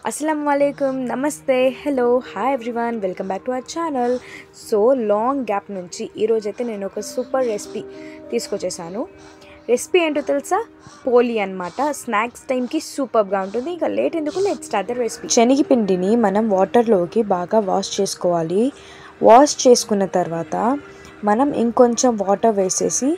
Assalamualaikum, Namaste, hello, hi everyone, welcome back to our channel. So long gap నుంచి ఈ రోజు అయితే నేను ఒక సూపర్ రెసిపీ తీసుకొచ్చేసాను. రెసిపీ ఏంటో తెలుసా? పోలి అన్నమాట. స్నాక్స్ టైంకి సూపర్గా ఉంటుంది. ఇంకా లేట్ ఎందుకు, లెట్స్ స్టార్ట్ ద రెసిపీ. శనగపిండిని మనం వాటర్లోకి బాగా వాష్ చేసుకోవాలి. వాష్ చేసుకున్న తర్వాత మనం ఇంకొంచెం వాటర్ వేసేసి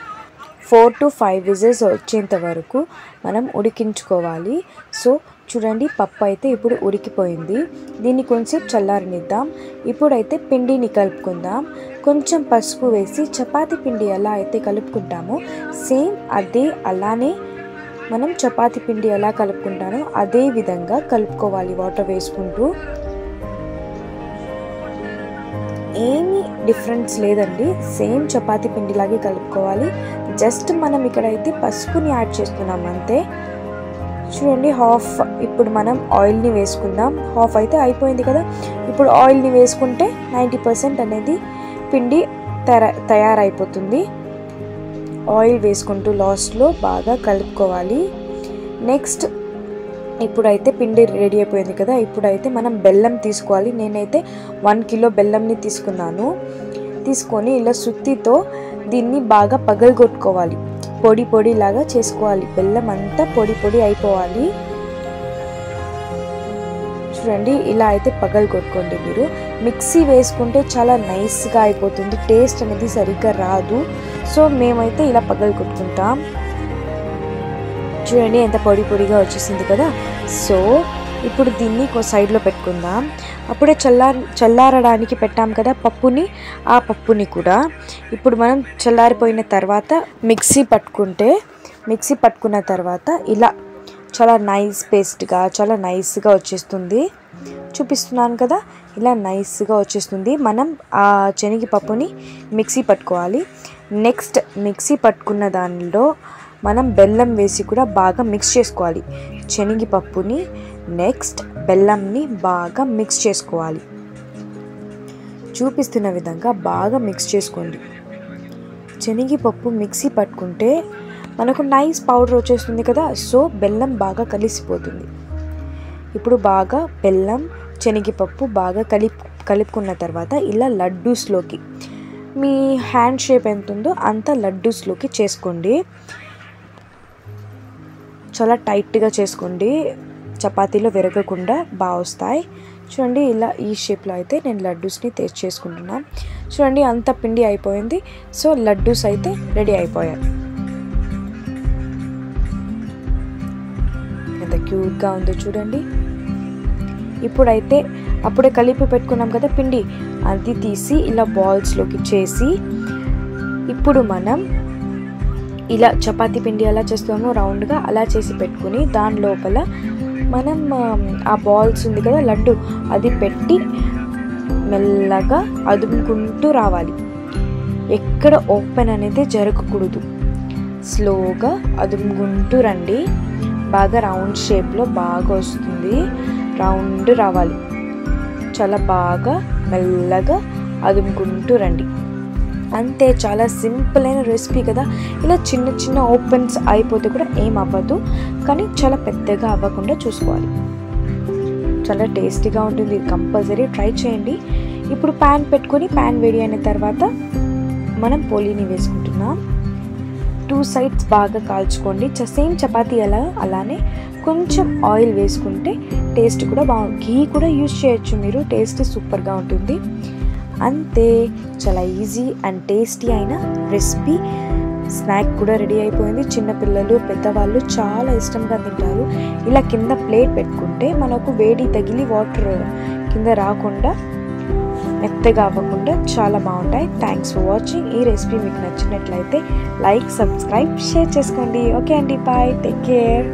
4 to 5 విజిల్స్ వచ్చేంత వరకు మనం ఉడికించుకోవాలి. సో చూడండి, పప్పు అయితే ఇప్పుడు ఉడికిపోయింది. దీన్ని కొంచెం చల్లారనిద్దాం. ఇప్పుడైతే పిండిని కలుపుకుందాం. కొంచెం పసుపు వేసి చపాతీ పిండి ఎలా అయితే కలుపుకుంటామో సేమ్ అలానే మనం చపాతీ పిండి ఎలా కలుపుకుంటామో అదే విధంగా కలుపుకోవాలి వాటర్ వేసుకుంటూ. ఏమీ డిఫరెన్స్ లేదండి, సేమ్ చపాతీ పిండిలాగే కలుపుకోవాలి. జస్ట్ మనం ఇక్కడైతే పసుపుని యాడ్ చేస్తున్నాం అంతే. చూడండి, హాఫ్ ఇప్పుడు మనం ఆయిల్ని వేసుకుందాం. హాఫ్ అయితే అయిపోయింది కదా. ఇప్పుడు ఆయిల్ని వేసుకుంటే 90% అనేది పిండి తయారైపోతుంది. ఆయిల్ వేసుకుంటూ లాస్ట్లో బాగా కలుపుకోవాలి. నెక్స్ట్ ఇప్పుడైతే పిండి రెడీ అయిపోయింది కదా. ఇప్పుడైతే మనం బెల్లం తీసుకోవాలి. నేనైతే 1 కిలో బెల్లంని తీసుకున్నాను. తీసుకొని ఇలా సుత్తితో దీన్ని బాగా పగలగొట్టుకోవాలి. పొడి పొడి లాగా చేసుకోవాలి. బెల్లం అంతా పొడి పొడి అయిపోవాలి. చూడండి, ఇలా అయితే పగలగొట్టుకోండి. మీరు మిక్సీ వేసుకుంటే చాలా నైస్గా అయిపోతుంది, టేస్ట్ అనేది సరిగ్గా రాదు. సో మేమైతే ఇలా పగలగొట్టుకుంటాం. చూడండి ఎంత పొడి పొడిగా వచ్చేసింది కదా. సో ఇప్పుడు దీన్ని సైడ్లో పెట్టుకుందాం. అప్పుడే చల్లారడానికి పెట్టాం కదా పప్పుని, ఆ పప్పుని కూడా ఇప్పుడు మనం చల్లారిపోయిన తర్వాత మిక్సీ పట్టుకున్న తర్వాత ఇలా చాలా నైస్ పేస్ట్గా చాలా నైస్గా వచ్చేస్తుంది. చూపిస్తున్నాను కదా, ఇలా నైస్గా వచ్చేస్తుంది. మనం ఆ శనగపప్పుని మిక్సీ పట్టుకోవాలి. నెక్స్ట్ మిక్సీ పట్టుకున్న దానిలో మనం బెల్లం వేసి కూడా బాగా మిక్స్ చేసుకోవాలి. శనగపప్పుని నెక్స్ట్ బెల్లంని బాగా మిక్స్ చేసుకోవాలి. చూపిస్తున్న విధంగా బాగా మిక్స్ చేసుకోండి. శనగపప్పు మిక్సీ పట్టుకుంటే మనకు నైస్ పౌడర్ వచ్చేస్తుంది కదా. సో బెల్లం బాగా కలిసిపోతుంది. ఇప్పుడు బాగా బెల్లం శనగపప్పు బాగా కలుపుకున్న తర్వాత ఇలా లడ్డూస్లోకి, మీ హ్యాండ్ షేప్ ఎంత ఉందో అంత లడ్డూస్లోకి చేసుకోండి. చాలా టైట్గా చేసుకోండి, చపాతీలో విరగకుండా బాగా వస్తాయి. చూడండి, ఇలా ఈ షేప్లో అయితే నేను లడ్డూస్ని టేస్ట్ చేసుకుంటున్నాను. చూడండి, అంత పిండి అయిపోయింది. సో లడ్డూస్ అయితే రెడీ అయిపోయాయి. ఎంత క్యూట్గా ఉందో చూడండి. ఇప్పుడైతే అప్పుడే కలిపి పెట్టుకున్నాం కదా పిండి, అది తీసి ఇలా బాల్స్లోకి చేసి ఇప్పుడు మనం ఇలా చపాతీ పిండి ఎలా చేస్తామో రౌండ్గా అలా చేసి పెట్టుకుని దాని లోపల మనం ఆ బాల్స్ ఉంది కదా లడ్డు, అది పెట్టి మెల్లగా అదుముకుంటూ రావాలి. ఎక్కడ ఓపెన్ అనేది జరగకూడదు. స్లోగా అదుముకుంటూ రండి. బాగా రౌండ్ షేప్లో బాగా వస్తుంది. రౌండ్ రావాలి. చాలా బాగా మెల్లగా అదుముకుంటూ రండి. అంతే, చాలా సింపుల్ అయిన రెసిపీ కదా. ఇలా చిన్న చిన్న ఓపెన్స్ అయిపోతే కూడా ఏం అవ్వదు, కానీ చాలా పెద్దగా అవ్వకుండా చూసుకోవాలి. చాలా టేస్టీగా ఉంటుంది. కంపల్సరీ ట్రై చేయండి. ఇప్పుడు ప్యాన్ పెట్టుకొని ప్యాన్ వేడి అయిన తర్వాత మనం పోలీని వేసుకుంటున్నాం. 2 సైడ్స్ బాగా కాల్చుకోండి. సేమ్ చపాతీ అలానే కొంచెం ఆయిల్ వేసుకుంటే టేస్ట్ కూడా బాగుంటుంది. ఘీ కూడా యూజ్ చేయొచ్చు మీరు, టేస్ట్ సూపర్గా ఉంటుంది. అంతే, చాలా ఈజీ అండ్ టేస్టీ అయిన రెసిపీ. స్నాక్ కూడా రెడీ అయిపోయింది. చిన్నపిల్లలు పెద్దవాళ్ళు చాలా ఇష్టంగా తింటారు. ఇలా కింద ప్లేట్ పెట్టుకుంటే మనకు వేడి తగిలి వాటర్ కింద రాకుండా, మెత్తగా అవ్వకుండా చాలా బాగుంటాయి. Thanks for watching. ఈ రెసిపీ మీకు నచ్చినట్లయితే లైక్, సబ్స్క్రైబ్, షేర్ చేసుకోండి. ఓకే అండి, బాయ్, టేక్ కేర్.